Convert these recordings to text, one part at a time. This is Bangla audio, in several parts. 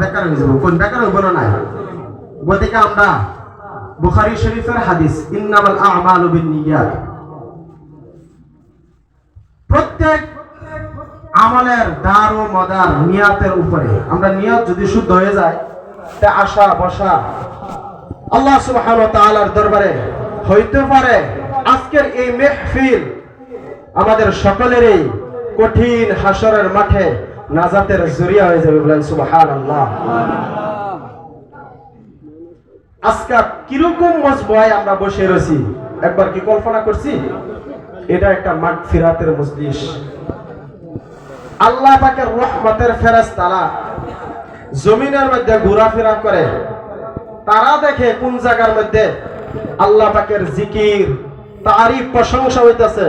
বেকার হয়ে যাবো, কোন বেকার হইব না। গতিকে আমরা বুখারী শরীফের হাদিস ইন্নামাল আ'মালু বিন্নিয়াত, প্রত্যেক আমলের দার ও মদার নিয়াতের উপরে। আমরা নিয়ত যদি শুদ্ধ হয়ে যায়, তা আশা বসা আল্লাহ সুবহানাহু ওয়া তাআলার দরবারে হইতে পারে। আজকের এই মাহফিল আমাদের সকলেরই কঠিন হাসরের মাঠে নাজাতের জরিয়া হয়ে যাবে, বলেন সুবহানাল্লাহ। আজকে কিরকম মজবুয়ায় আমরা বসে রয়েছি, একবার কি কল্পনা করছি? এটা একটা মাগফিরাতের মজলিস। আল্লাহ পাকের রহমতের ফেরেশতারা জমিনের মধ্যে ঘোরাফেরা করে, তারা দেখে কোন জায়গার মধ্যে আল্লাহ পাকের জিকির, তারিফ, প্রশংসা হইতেছে।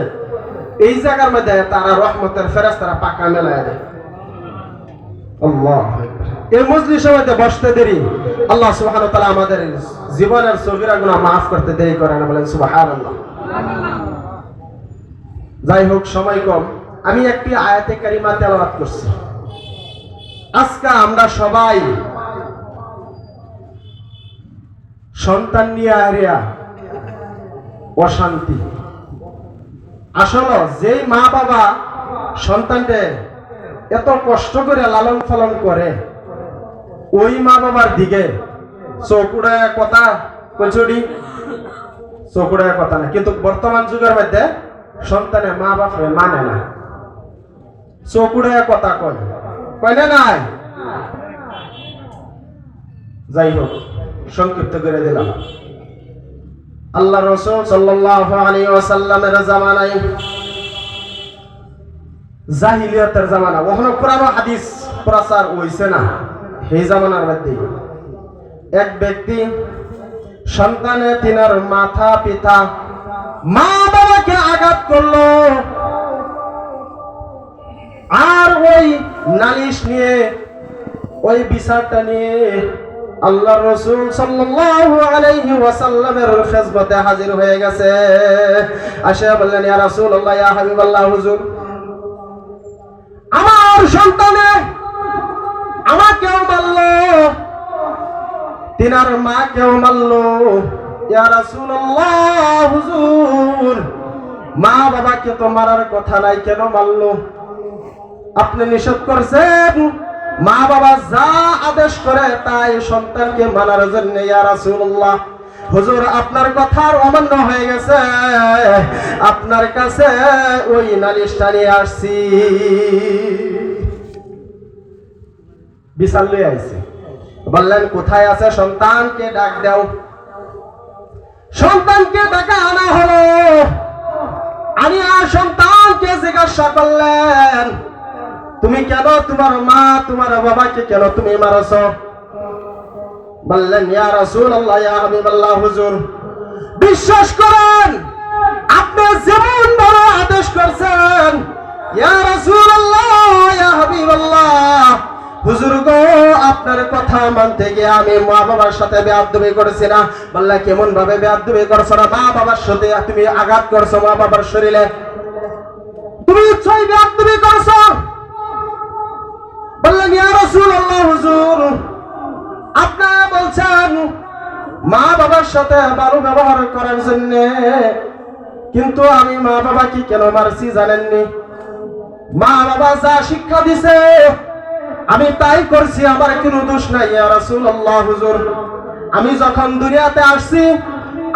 এই জায়গার মধ্যে তারা রহমতের ফেরেশতারা পাকা মেলায় দেয়। আল্লাহ, এই মজলিসের মধ্যে বসতে দেরি আল্লাহ সুবহানাহু ওয়া তাআলা আমাদের জীবনের সগীরা গুনাহ মাফ করতে দেরি করে না, বলেন সুবহানাল্লাহ। যাই হোক, সময় কম, আমি একটি আয়াতে কারিমা তেলাওয়াত করছি। আজকে আমরা সবাই সন্তান নিয়ে আরিয়া অশান্তি। আসলে যেই মা বাবা সন্তানকে এত কষ্ট করে লালন পালন করে, ওই মা বাবার দিকে চকুড়ায় কথা কচুরি, চকুড়ায় কথা না। কিন্তু বর্তমান যুগের মধ্যে সন্তানে মা বাপরে মানে না, চকুড়ায় কথা কয়, কয় না নাই। যাই হোক, সংক্ষিপ্ত করে দিলাম। আল্লাহ রাসূল সাল্লাল্লাহু আলাইহি ওয়াসাল্লামের জামানায়, জাহিলিয়াতের জামানা, ওখানে কোরআন ও হাদিস প্রচার হইছে না। এই জামানার মধ্যে এক ব্যক্তি সন্তানে তিনার মাথা পিতা মা বাবাকে আঘাত করলো, আর ওই নালিশ নিয়ে, ওই বিচারটা নিয়ে আল্লাহ রাসূল সাল্লাল্লাহু আলাইহি ওয়াসাল্লামের খেদমতে হাজির হয়ে গেছে। আসে বললেন, ইয়া রাসূলুল্লাহ, ইয়া হাবিবাল্লাহ, হুজুর, আমার সন্তানে আমাকেও মারলো, তিনার মাকেও মারলো। ইয়া রাসূলুল্লাহ, হুজুর, মা বাবাকে তো মারার কথা নাই, কেন মারলো? আপনি নিষেধ করছেন, মা বাবা যা আদেশ করে তাই সন্তানকে মানার জন্য। ইয়া রাসূলুল্লাহ, হুজুর, আপনার কথার অমান্য হয়ে গেছে, আপনার কাছে ওই নালিশটা নিয়ে আসছি। বিচার লয়ে আইছে। বললেন, কোথায় আছে? সন্তানকে ডাক দাও। সন্তানকে ডাকা আনা হলো। আনিয়া সন্তানকে জিজ্ঞাসা করলেন, তুমি কেন তোমার মা তোমার বাবাকে কেন তুমি মারছো? বললেন, ইয়া রাসূলুল্লাহ, ইয়া হাবিবাল্লাহ, হুজুর, বিশ্বাস করেন, আপনি যেমন বড় আদেশ করছেন, ইয়া রাসূলুল্লাহ, ইয়া হাবিবাল্লাহ, হুজুর গো, আপনার কথা মানতে গিয়ে আমি মা বাবার সাথে বেয়াদবি করেছি না। বললেন, কেমন ভাবে বেয়াদবি করছো? না, মা বাবার সাথে তুমি আঘাত করছো, মা বাবার শরীরে তুমি ইচ্ছাই বেয়াদবি করছো। বললেন, ইয়া রাসূলুল্লাহ, হুজুর, আপনি বলছেন মা বাবার সাথে ভালো ব্যবহার করার জন্য, কিন্তু আমি মা বাবাকে কেন মারছি জানেননি? মা বাবা যা শিক্ষা দিছে আমি তাই করছি, আমার কোনো দোষ নাই। ইয়া রাসূলুল্লাহ, হুজুর, আমি যখন দুনিয়াতে আসছি,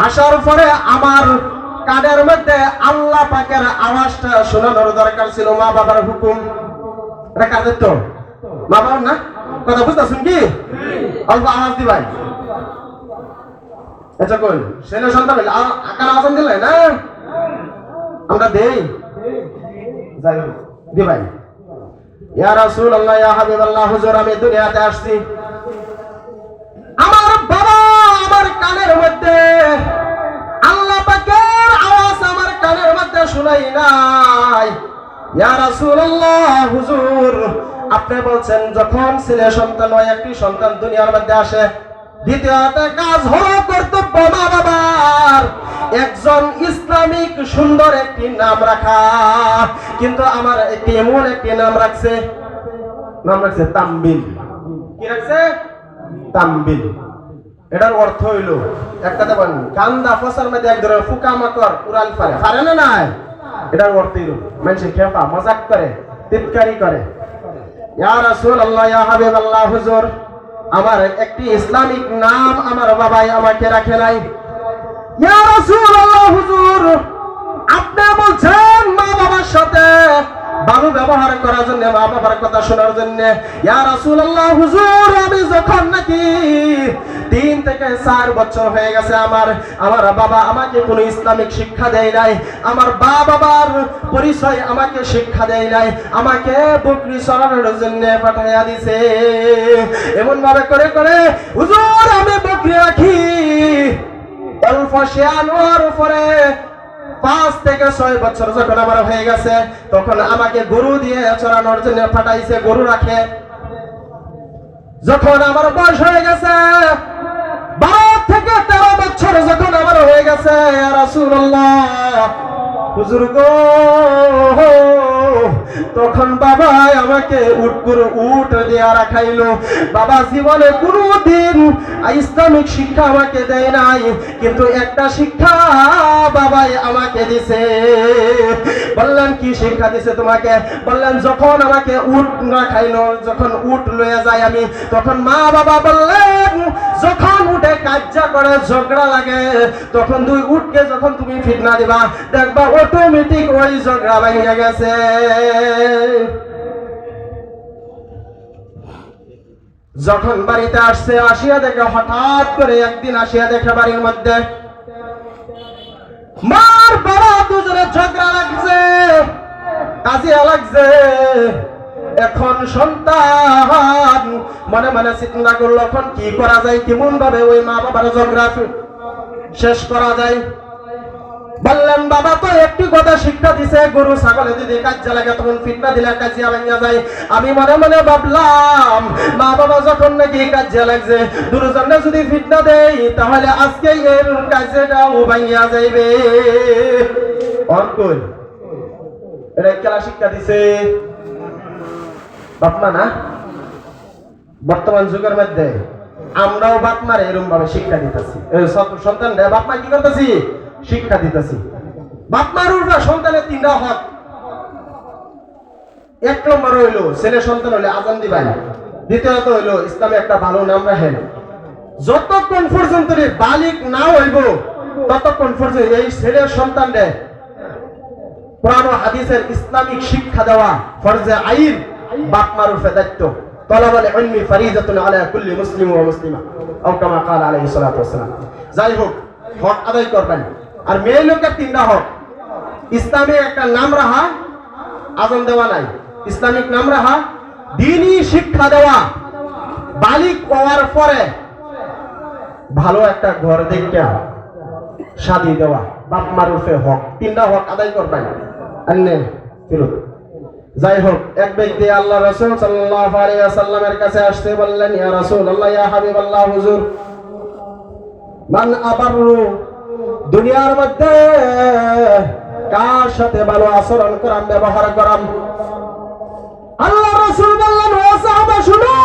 আসার পরে আমার কানের মধ্যে আল্লাহ পাকের আওয়াজটা শোনানোর দরকার ছিল, মা বাবার হুকুম। এটা কাদের তো মা বাবার না? কথা বুঝতেছেন কি? অল্প আওয়াজ দিবাই। আচ্ছা, কোন ছেলে সন্তান আকার আওয়াজ দিলে না, আমরা দেই। যাই হোক, দিবাই। ইয়া রাসূলুল্লাহ, ইয়া হাবিবাল্লাহ, হুজুর, আমি দুনিয়াতে আসছি, আমার বাবা আমার কানের মধ্যে আল্লাহ পাকের আওয়াজ আমার কানের মধ্যে শুনাই নাই। ইয়া রাসূলুল্লাহ, হুজুর, আপনি বলছেন যখন ছেলে সন্তান হয়, একটি সন্তান দুনিয়ার মধ্যে আসে, দ্বিতীয়ত কাজ হলো কর্তব্য মা বাবার একজন ইসলামিক সুন্দর একটি নাম রাখা। কিন্তু আমার একটি এমন একটি নাম রাখছে তাম্বিল। কি রাখছে? তামবিল। এটার অর্থ হইল একটা দেখেন গান্দা ফসার মধ্যে এক ধরনের ফুকা মাকড় উড়াল পারে না নাই? এটার অর্থ হইল মানুষ খেপা মজাক করে তিতকারি করে। ইয়া রাসূলুল্লাহ ইয়া হাবিবাল্লাহ হুজুর, আমার একটি ইসলামিক নাম আমার বাবাই আমাকে রাখে নাই। ইয়া রাসূলুল্লাহ হুজুর, আপনি বলছেন মা বাবার সাথে ভালো ব্যবহার করার জন্য, মা বাবার কথা শোনার জন্য। ইয়া রাসূলুল্লাহ হুজুর, আমি যখন নাকি 3 থেকে 4 বছর হয়ে গেছে আমার বাবা আমাকে কোনো ইসলামিক শিক্ষা দেয় নাই, আমার বাবার পরিচয় আমাকে শিক্ষা দেয় নাই, আমাকে বকরি চড়ানোর জন্য পাঠাইয়া দিছে। এমন ভাবে করে করে হুজুর আমি বকরি রাখি, অল্প শেয়ান হওয়ার পরে 5 থেকে 6 বছর যখন আমার হয়ে গেছে, তখন আমাকে গরু দিয়ে চড়ানোর জন্য পাঠাইছে, গরু রাখে। যখন আমার বয়স হয়ে গেছে 12 থেকে 13 বছর যখন আমার হয়ে গেছে, ইয়া রাসূলুল্লাহ হুজুর গো, তখন বাবা আমাকে উট দিয়া রাখাইলো। বাবা জীবনে কোনদিন ইসলামিক শিক্ষা আমাকে দেয় নাই, কিন্তু একটা শিক্ষা বাবাই আমাকে দিছে। বললেন কি শিক্ষা দিছে তোমাকে? বললেন যখন আমাকে উট রাখাইলো, যখন উট লয়ে যায় আমি, তখন মা বাবা বললেন যখন উঠে কাজ্জা করে ঝগড়া লাগে, তখন 2 উটকে যখন তুমি ফিতনা দিবা, দেখবা অটোমেটিক ওই ঝগড়া ভেঙে গেছে। যখন বাড়িতে আসছে, আসিয়া দেখে হঠাৎ করে একদিন আসিয়া দেখে বাড়ির মধ্যে মার বাবা দুজনে ঝগড়া লাগছে, কাজিয়া লাগছে। এখন সন্তান মনে মনে চিন্তা করলো এখন কি করা যায়, কেমন ভাবে ওই মা বাবার ঝগড়া শেষ করা যায়। বললেন বাবা তো একটি কথা শিক্ষা দিছে, গরু ছাগলে যদি কাজ্জা লাগে তখন ফিতনা দিলে কাজিয়া ভাঙিয়া যায়। আমি মনে মনে ভাবলাম মা বাবা যখন নাকি কাজিয়া লাগছে, দুজনে যদি ফিতনা দেই তাহলে আজকে এর কাজিয়াটাও ভাঙিয়া যাইবে। অঙ্কুল এটা খেলা শিক্ষা দিছে বাপমা না? বর্তমান যুগের মধ্যে আমরাও বাপমারে এরকম ভাবে শিক্ষা দিতেছি, সন্তান বাপমা কি করতেছি? শিক্ষা দিতেছি। বাপমার উপর সন্তানের 3টা হক। 1 নম্বর হইলো ছেলে সন্তান হইলে আজান দিবেন, দ্বিতীয়ত হইলো ইসলামে একটা ভালো নাম রাখেন। যতক্ষণ পর্যন্ত বালিক না হইব ততক্ষণ পর্যন্ত এই ছেলের সন্তানরে কোরআন ও হাদিসের ইসলামিক শিক্ষা দেওয়া ফরজে আইন, বাপমার উপর দায়িত্ব। তলাবুল ইলমি ফরিজাতুন আলা কুল্লি মুসলিম ওয়া মুসলিমা আও কামা ক্বালা আলাইহিস সালাতু ওয়াস সালাম। যাই হোক, হক আদায় করবেন। আর মেয়ে লোকের 3টা হক। ইসলামে একটা নাম রাখা, আজান দেওয়া নাই, ইসলামিক নাম রাখা, দ্বীনি শিক্ষা দেওয়া, বালিক হওয়ার পরে ভালো একটা ঘর দেখে শাদী দেওয়া, বাপ মার উপরে হক। 3টা হক আদায় করবেন। আন্নে ফিরত। যাই হোক, এক ব্যক্তি আল্লাহ রাসূল সাল্লাল্লাহু আলাইহি ওয়াসাল্লামের কাছে আসতে বললেন, ইয়া রাসূলুল্লাহ ইয়া হাবিবাল্লাহ হুজুর, মান আবারু, দুনিয়ার মধ্যে কার সাথে ভালো আচরণ করাম, ব্যবহার করাম? আল্লাহ রাসূল বললেন, ও সাহাবা শুনো,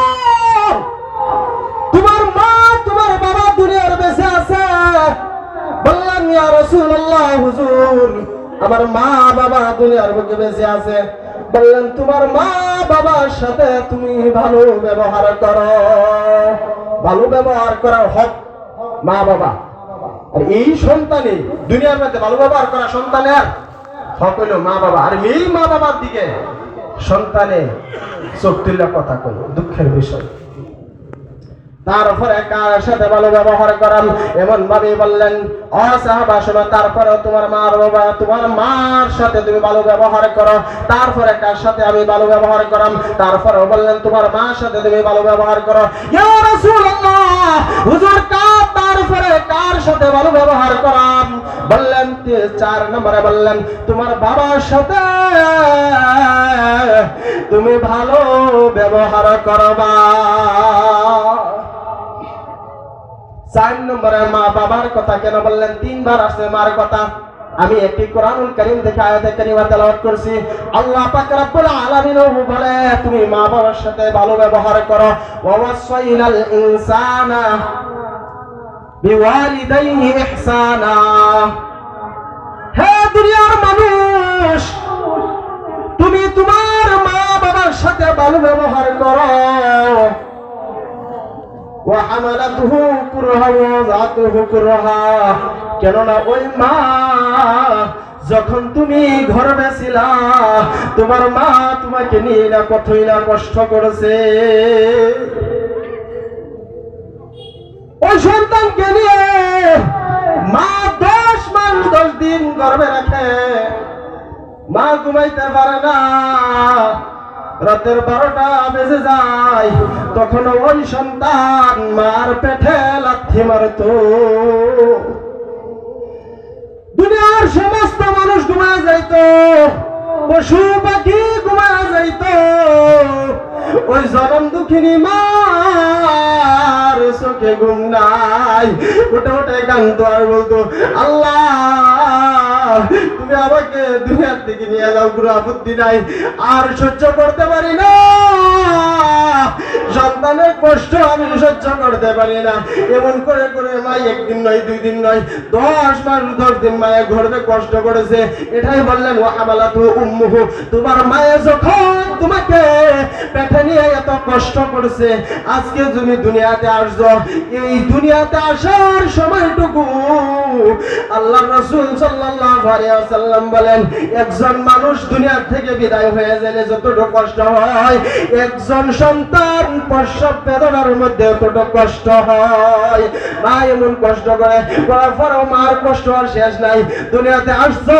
তোমার মা তোমার বাবা দুনিয়ার বেঁচে আছে। বললেন, ইয়া রাসূলুল্লাহ হুজুর, আমার মা বাবা দুনিয়ার বুকে বেঁচে আছে। বললেন, তোমার মা বাবার সাথে তুমি ভালো ব্যবহার করো। ভালো ব্যবহার করার হক মা বাবা। আর এই সন্তানে দুনিয়ার মধ্যে ভালো ব্যবহার করা সন্তানের হক হইল মা বাবা। আর এই মা বাবার দিকে সন্তানে চোখ তুলে কথা কই, দুঃখের বিষয়। তারপরে কার সাথে ভালো ব্যবহার করাম, এমন ভাবে বললেন, ও সাহাবা শোনো, তারপরে তোমার মা বাবা, তোমার মার সাথে তুমি ভালো ব্যবহার করো। তারপরে কার সাথে আমি ভালো ব্যবহার করাম? তারপরে বললেন, তোমার মার সাথে তুমি ভালো ব্যবহার করো। ইয়া রাসূলুল্লাহ হুজুর, তারপরে কার সাথে ভালো ব্যবহার করাম? বললেন 4 নম্বরে বললেন, তোমার বাবার সাথে তুমি ভালো ব্যবহার করবা। 4 নম্বরে মা বাবার কথা কেন বললেন? 3 বার আসছে মার কথা। আমি একটি কোরআনুল কারীম থেকে আয়াতে কারিমা তেলাওয়াত করছি। আল্লাহ পাক রব্বুল আলামিন বলে তুমি মা বাবার সাথে ভালো ব্যবহার করো। ওয়া ওয়াসাইনাল ইনসানা বিওয়ালিদাইহি ইহসানা। হে দুনিয়ার মানুষ, তুমি তোমার মা বাবার সাথে ভালো ব্যবহার করো। ওয়া হামালাতুহু কুরহা ওয়া যাতুহু কুরহা। কেননা ওই মা যখন তুমি গর্ভে ছিলা, তোমার মা তোমাকে নিয়ে না কতই না কষ্ট করেছে। ওই সন্তানকে নিয়ে মা 10 মাস 10 দিন গর্ভে রাখে, মা ঘুমাইতে পারে না, রাতের 12টা বেজে যায়, তখন ওই সন্তান মার পেটে লাথি মারতো। দুনিয়ার সমস্ত মানুষ ঘুমায় যাইতো, পশু পাখি ঘুমায় যাইতো, ওই জনম দুঃখিনী মার চোখে ঘুম নাই, উঠে উঠে কাঁদতো আর বলতো, আল্লাহ তুমি আমাকে দুনিয়ার থেকে নিয়ে যাও, কোনো আপত্তি নাই, আর সহ্য করতে পারি না, সন্তানের কষ্ট আমি সহ্য করতে পারি না। এমন করে করে মা একদিন নয় 2 দিন নয় 10 মাস 10 দিন মায়ে গর্ভে কষ্ট করেছে। এটাই বললেন ওয়া হামালাতু উম্মুহু, তোমার মায়ে যখন তোমাকে পেটে নিয়ে এত কষ্ট করেছে, আজকে তুমি দুনিয়াতে আসছো, এই দুনিয়াতে আসার সময়টুকু আল্লাহর রাসূল সাল্লাল্লাহু আলাইহি ওয়াসাল্লাম বলেন, একজন মানুষ দুনিয়া থেকে বিদায় হয়ে গেলে যতটুকু কষ্ট হয়, একজন সন্তান প্রসব বেদনার মধ্যে ততটুকু কষ্ট হয়। মা এমন কষ্ট করে, করার পরেও মার কষ্ট আর শেষ নাই। দুনিয়াতে আসছো,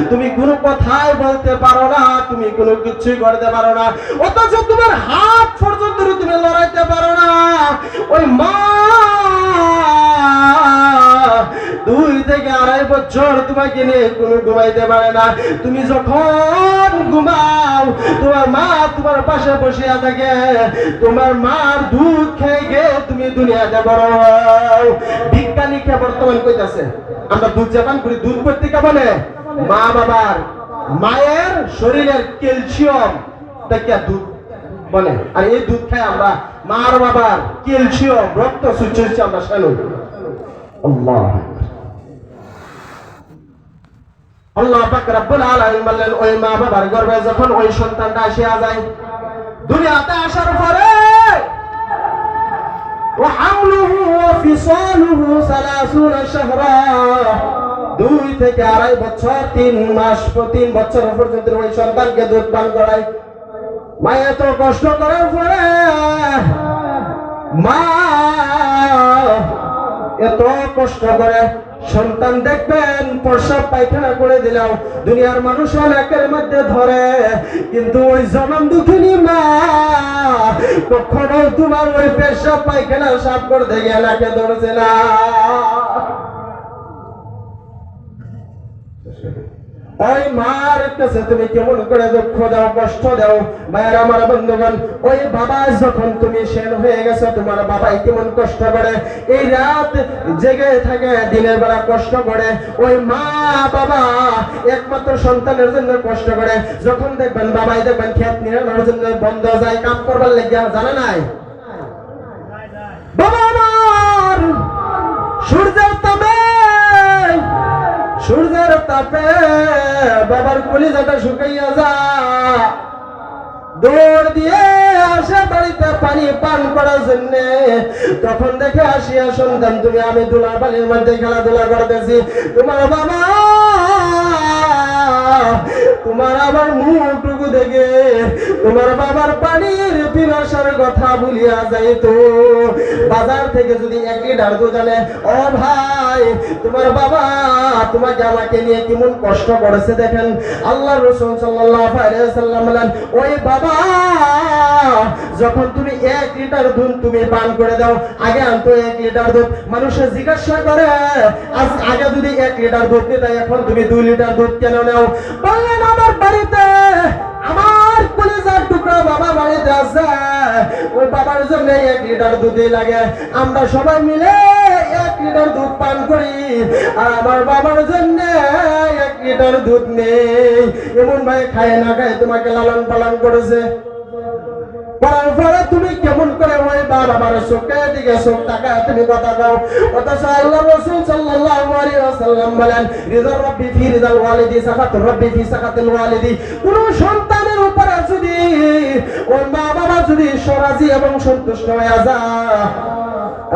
তুমি কোনো কথাই বলতে পারো না, তুমি কোনো কিছুই করতে পারো না, অথচ তোমার হাত পর্যন্ত তুমি লড়াইতে পারো না। ওই মা 2 থেকে 2.5 বছর তোমাকে নিয়ে কোনো ঘুমাইতে পারে না। তুমি যখন ঘুমাও, তোমার মা তোমার পাশে বসিয়া থাকে, তোমার মার দুধ খেয়ে গিয়ে তুমি দুনিয়াতে বড় হও। বিজ্ঞানীকে বর্তমান কইতাছে আমরা দুধ জাপান করি, দুধ পত্রিকা বলে মা বাবার মায়ের শরীরের ক্যালসিয়াম দেখিয়া দুধ বলে, আর এই দুধ খাই আমরা মার বাবার ক্যালসিয়াম রক্ত সূচি আমরা শানু। আল্লাহ আল্লাহ পাক রব্বুল আলামিন বললেন, ওই মা বাবার গর্ভে যখন ওই সন্তানটা আসিয়া যায়, দুনিয়াতে আসার পরে ওয়া হামলুহু ওয়া ফিসালুহু 30 শাহরা, 2 থেকে 2.5 বছর 3 মাস 3 বছর পর্যন্ত ওই সন্তানকে দুধ পান করায়। মা এত কষ্ট করার পরে, মা এত কষ্ট করে সন্তান দেখবেন প্রসব পায়খানা করে দিলাম, দুনিয়ার মানুষ অনেকের মধ্যে ধরে, কিন্তু ওই জনম দুঃখিনী মা কখনো তোমার ওই পেশাব পায়খানা সাফ করতে গিয়ে নাকে ধরেছে না। ওই মার কাছে তুমি কেমন করে দুঃখ দাও, কষ্ট দাও। ভাইয়ের আমার বন্ধুগণ, ওই বাবা যখন তুমি শেন হয়ে গেছো, তোমার বাবাই কেমন কষ্ট করে, এই রাত জেগে থাকে, দিনের বেলা কষ্ট করে। ওই মা বাবা একমাত্র সন্তানের জন্য কষ্ট করে। যখন দেখবেন বাবাই দেখবেন ক্ষেত নিরানোর জন্য বন্ধ যায়, কাম করবার লেগে, জানে নাই বাবা আমার সূর্যের তাপে বাবার কলিজাটা শুকাইয়া যা, দৌড় দিয়ে আসে বাড়িতে পানি পান করার জন্য। তখন দেখে আসিয়া সন্তান তুমি আমি দুলা বালির মধ্যে খেলাধুলা করতেছি, তোমার বাবা তোমার আবার মুখটুকু দেখে তোমার বাবার পানির পিপাসার কথা ভুলিয়া যাইতো। বাজার থেকে যদি 1 লিটার দুধ আনে, ও ভাই তোমার বাবা তোমাকে আমাকে নিয়ে কেমন কষ্ট করেছে দেখেন। আল্লাহ রাসূল সাল্লাল্লাহু আলাইহি ওয়াসাল্লাম বলেন, ওই বাবা যখন তুমি 1 লিটার দুধ তুমি পান করে দাও, আগে আনতো 1 লিটার দুধ, মানুষে জিজ্ঞাসা করে আগে যদি 1 লিটার দুধ নিতে, এখন তুমি 2 লিটার দুধ কেন নাও? বললেন আমার বাড়িতে আমার কলিজার টুকরা বাবা বাড়িতে আছে, ওই বাবার জন্য 1 লিটার দুধই লাগে। আমরা সবাই মিলে 1 লিটার দুধ পান করি, আর আমার বাবার জন্য 1 লিটার দুধ নেই। এমন ভাই খায় না খায় তোমাকে লালন পালন করেছে, করার পরে তুমি কেমন করে ওই বাবার চোখে দিকে চোখ তাকায় তুমি কথা কও? অথচ আল্লাহ রাসূল সাল্লাল্লাহু আলাইহি ওয়াসাল্লাম বলেন, রিযাল রাব্বি ফি রিযাল ওয়ালিদি, সাখাতুর রাব্বি ফি সাখাতিল ওয়ালিদি। কোন সন্তানের উপরে যদি ওই মা বাবা যদি রাজি এবং সন্তুষ্ট হয়ে যায়,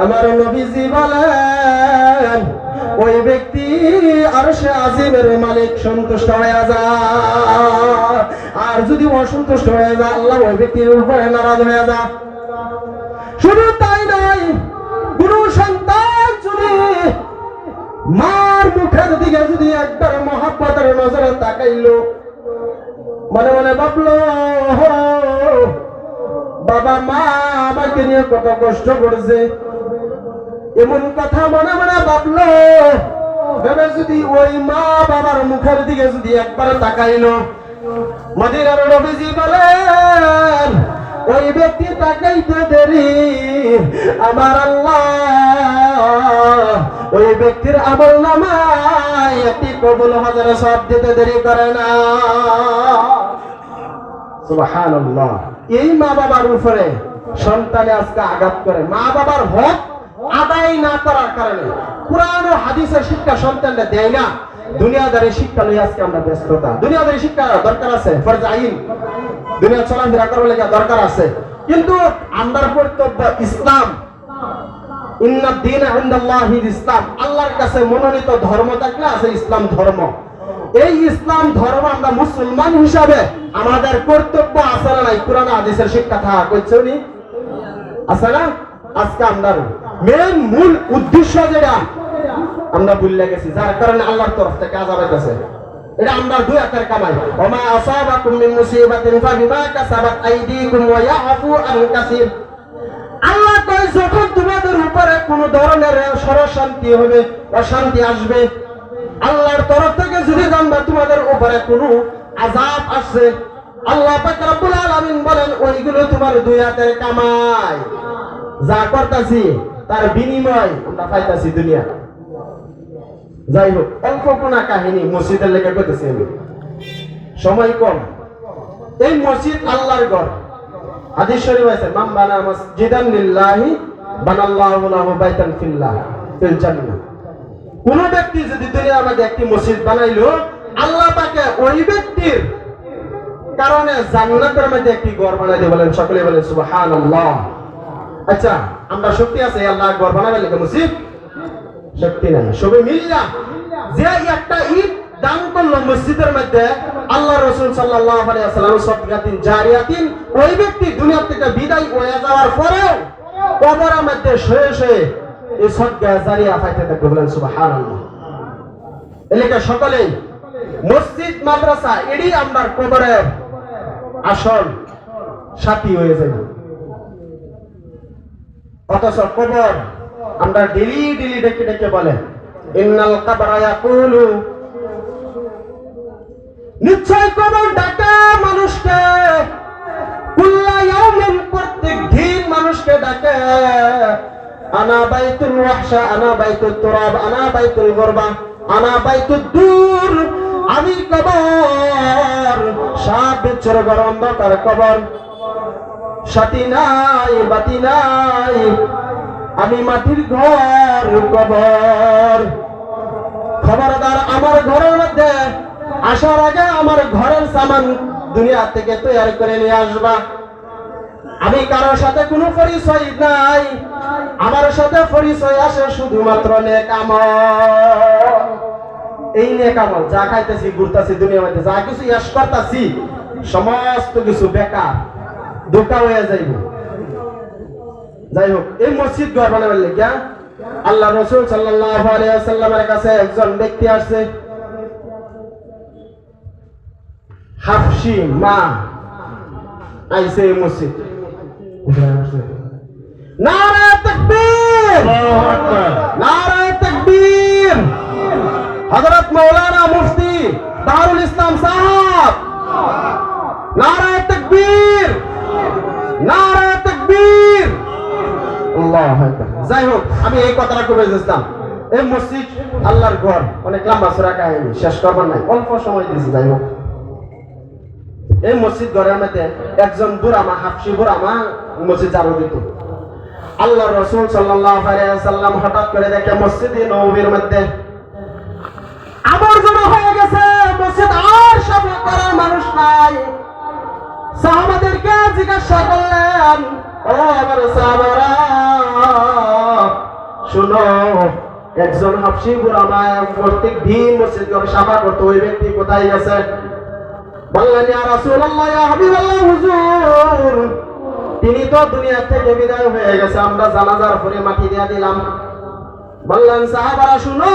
আমার নবীজি বলেন ওই ব্যক্তি আরশে আজিমের মালিক সন্তুষ্ট হয়ে যায়। আর যদি অসন্তুষ্ট হয়ে যায়, আল্লাহ ওই ব্যক্তির উপরে নারাজ হয়ে যায়। শুধু তাই নয়, কোন সন্তান যদি মার মুখের দিকে যদি একবার মহব্বতের নজরে তাকাইলো, মনে মনে ভাবলো বাবা মা আমাকে নিয়ে কত কষ্ট করছে, এমন কথা মনে মনে ভাবলো, ভেবে যদি ওই মা বাবার মুখের দিকে যদি একবার তাকাইলো, মদিনার নবীজি বলেন ওই ব্যক্তি তাকাইতে দেরি, আমার আল্লাহ ওই ব্যক্তির আমল নামায় একটি কবুল হজের সওয়াব দিতে দেরি করে না। সুবহানাল্লাহ। এই মা বাবার উপরে সন্তানে আজকে আঘাত করে, মা বাবার হক আদায় না করার কারণে কুরআন ও হাদিসের শিক্ষা সন্তানরা দেয় না। দুনিয়াদারি শিক্ষা লই আজকে আমরা ব্যস্ততা। দুনিয়াদারি শিক্ষা দরকার আছে, ফরজ আইন, দুনিয়া চলাফেরা করার লাগা দরকার আছে, কিন্তু আমরার কর্তব্য ইসলাম। ইন্নাদ দীন ইনদাল্লাহিল ইসলাম, আল্লাহর কাছে মনোনীত ধর্ম থাকলে আছে ইসলাম ধর্ম। এই ইসলাম ধর্ম আমরা মুসলমান হিসাবে আমাদের কর্তব্য আছে না নাই? কুরআন হাদিসের শিক্ষা থাকা কইছে উনি আছে না? আজকে আমরা মেন মূল উদ্দেশ্য যেটা আমরা ভুলে গেছি, যার কারণে আল্লাহর তরফ থেকে আযাব হইতাছে। এটা আমরা দুই হাতের কামাই। ওমা আসাবাকুম মিন মুসিবাতিন ফাবিমা কাসাবাত আইদিকুম ওয়া ইয়াফু আন কাসীর। আল্লাহ কয় যখন তোমাদের উপরে কোন ধরনের শান্তি হবে, অশান্তি আসবে, আল্লাহর তরফ থেকে যদি জানবা তোমাদের উপরে কোনো আযাব আসছে, আল্লাহ পাক রব্বুল আলামিন বলেন ওইগুলো তোমার দুই হাতের কামাই। যা করতাছি তার বিনিময় আমরা পাইতাছি দুনিয়া। যাই হোক, অল্প কোনা কাহিনী মসজিদের লেখা করতেছি আমি, সময় কম। এই মসজিদ আল্লাহর ঘর। হাদিস শরীফ আছে, মান বানা মসজিদান লিল্লাহি বানাল্লাহু লাহু বাইতান ফিল জান্নাহ। কোন ব্যক্তি যদি দুনিয়ার মধ্যে একটি মসজিদ বানাইলো, আল্লাহ পাকে ওই ব্যক্তির কারণে জান্নাতের মধ্যে একটি ঘর বানাই দিয়ে বলেন, সকলে বলেন সুবহানাল্লাহ। আচ্ছা, আমরা শক্তি আছে আল্লাহ ঘর বানাবার লেগে মসজিদ? শক্তি নাই। সবাই মিল্লা যে একটা ইট দান করলো মসজিদের মধ্যে, আল্লাহ রাসূল সাল্লাল্লাহু আলাইহি ওয়াসাল্লাম সাদকাতিন জারিয়াতিন, ওই ব্যক্তি দুনিয়া থেকে বিদায় হয়ে যাওয়ার পরেও কবরের মধ্যে শুয়ে শুয়ে এই সাদকা জারিয়া পাইতে থাকবে, বলেন সুবহানাল্লাহ। এলাকা সকলেই মসজিদ মাদ্রাসা এডি আমরা কবরের আসল সাথী হয়ে যায়। অথচ কবর আমরা ডেলি ডেলি ডেকে ডেকে বলে, ইন্নাল কবরা ইয়াকুলু, নিশ্চয় কবর ডাকে মানুষকে, কুল্লা ইয়াউমিন, প্রত্যেক দিন মানুষকে ডাকে, আনা বাইতুল ওয়াহশা, আনা বাইতুত তুরাব, আনা বাইতুল গুরবা, আনা বাইতুদ দূর, আমি কবর, 7 বছর ঘর অন্ধকার কবর, সাথী নাই বাতি নাই, আমি মাটির ঘর কবর। খবরদার, আমার ঘরের মধ্যে আসার আগে আমার ঘরের সামান দুনিয়া থেকে তৈরি করে নিয়ে আসবা। আমি কারোর সাথে কোনো পরিচয় নাই, আমার সাথে পরিচয় আসে শুধুমাত্র নেক আমল। এই নেক আমল যা খাইতেছি, ঘুরতেছি দুনিয়ার মধ্যে, যা কিছু ইয়াশ করতেছি, সমস্ত কিছু বেকার, ধোঁকা হয়ে যাইব। যাই হোক, এই মসজিদ ঘর বানাবার লেগে আল্লাহ রাসূল সাল্লাল্লাহু আলাইহি ওয়াসাল্লামের কাছে একজন ব্যক্তি আসছে, হাফসি মা আইছে এই মসজিদ। নারে তাকবীর, আল্লাহু আকবার, নারে তাকবীর। হযরত মাওলানা মুফতি দারুল ইসলাম সাহেব নারায়ে তাকবীর, নারায়ে তাকবীর, আল্লাহু আকবার। যাই হোক, আমি এই কথাটা কবে বুঝতাম, এই মসজিদ আল্লাহর ঘর, অনেক লম্বা চড়া কাহিনী, শেষ করবার নাই, অল্প সময় দিয়েছি। যাই হোক, এই মসজিদ ঘরের মধ্যে একজন বুড়ামা, হাফসি বুড়ামা মসজিদ ঝাড়ু দিত। আল্লাহ রাসূল সাল্লাল্লাহু আলাইহি ওয়াসাল্লাম হঠাৎ করে দেখে মসজিদে নববীর মধ্যে আবর্জনা হয়ে গেছে, মসজিদ আর সাফা করার মানুষ নাই। সাহাবাদেরকে জিজ্ঞাসা করলেন, ও আমার সাহাবারা, শুনো, একজন হাফসি বুড়ামা প্রত্যেক দিন মসজিদ ঘর সাফা করতো, ওই ব্যক্তি কোথায় গেছে? বললেন, ইয়া রাসূলুল্লাহ, ইয়া হাবিবাল্লাহ, হুজুর, তিনি তো দুনিয়া থেকে বিদায় হয়ে গেছে, আমরা জানাজার পরে মাটি দিয়ে দিলাম। বললেন, সাহাবারা শুনো,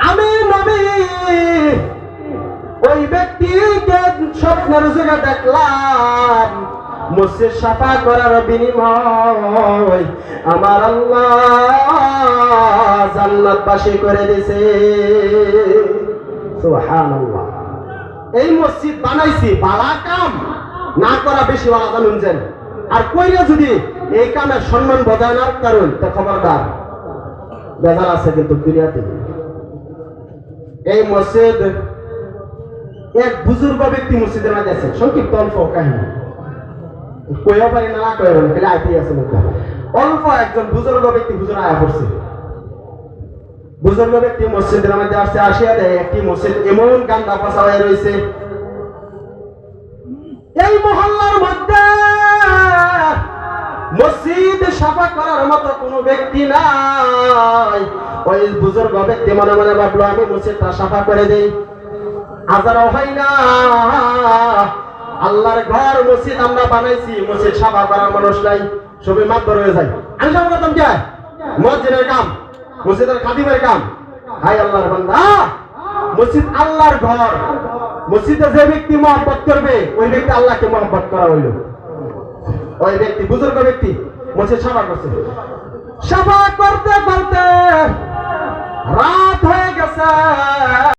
আমি নবী ওই ব্যক্তিকে স্বপ্নের যুগে দেখলাম, মসজিদ সাফা করার বিনিময় আমার আল্লাহ জান্নাতবাসী করে দিয়েছে। সুবহানাল্লাহ। এই মসজিদ বানাইছি, বালা কাম না করা বেশি বালা, জানুন যেন। আর কইরা যদি এই কামের সম্মান বজায় না কারণ, তা খবরদার, বেজার আছে কিন্তু দুনিয়াতে। এই মসজিদ, এক বুজুর্গ ব্যক্তি মসজিদের মাঝে আছে, সংক্ষিপ্ত অল্প কাহিনী, কইও পারি না, না কইও না, খালি আইতেই আছে মুখে। অল্প একজন বুজুর্গ ব্যক্তি হুজুর আয়া পড়ছে। বুজুর্গ ব্যক্তি মসজিদের মধ্যে আসছে, আসিয়া দেয় একটি মসজিদ এমন গান্দা পচা হয়ে রয়েছে, এই মহল্লার মধ্যে মসজিদ সাফা করার মতো কোনো ব্যক্তি নাই। ওই বুজুর্গ ব্যক্তি মনে মনে ভাবলো, আমি মসজিদটা সাফা করে দেই, আজারও হয় না, আল্লাহর ঘর মসজিদ আমরা বানাইছি, মসজিদ সাফা করার মানুষ নাই, সবই মাতবর হয়ে যায়। আমি সাফা করতাম কে? মসজিদের কাম, মসজিদের খাদিমের কাম। হাই আল্লাহর বান্দা, মসজিদ আল্লাহর ঘর, মসজিদে যে ব্যক্তি মহব্বত করবে, ওই ব্যক্তি আল্লাহকে মহব্বত করা হইল। ওই ব্যক্তি, বুজুর্গ ব্যক্তি, মসজিদ সাফা করছে। সাফা করতে করতে রাত হয়ে গেছে,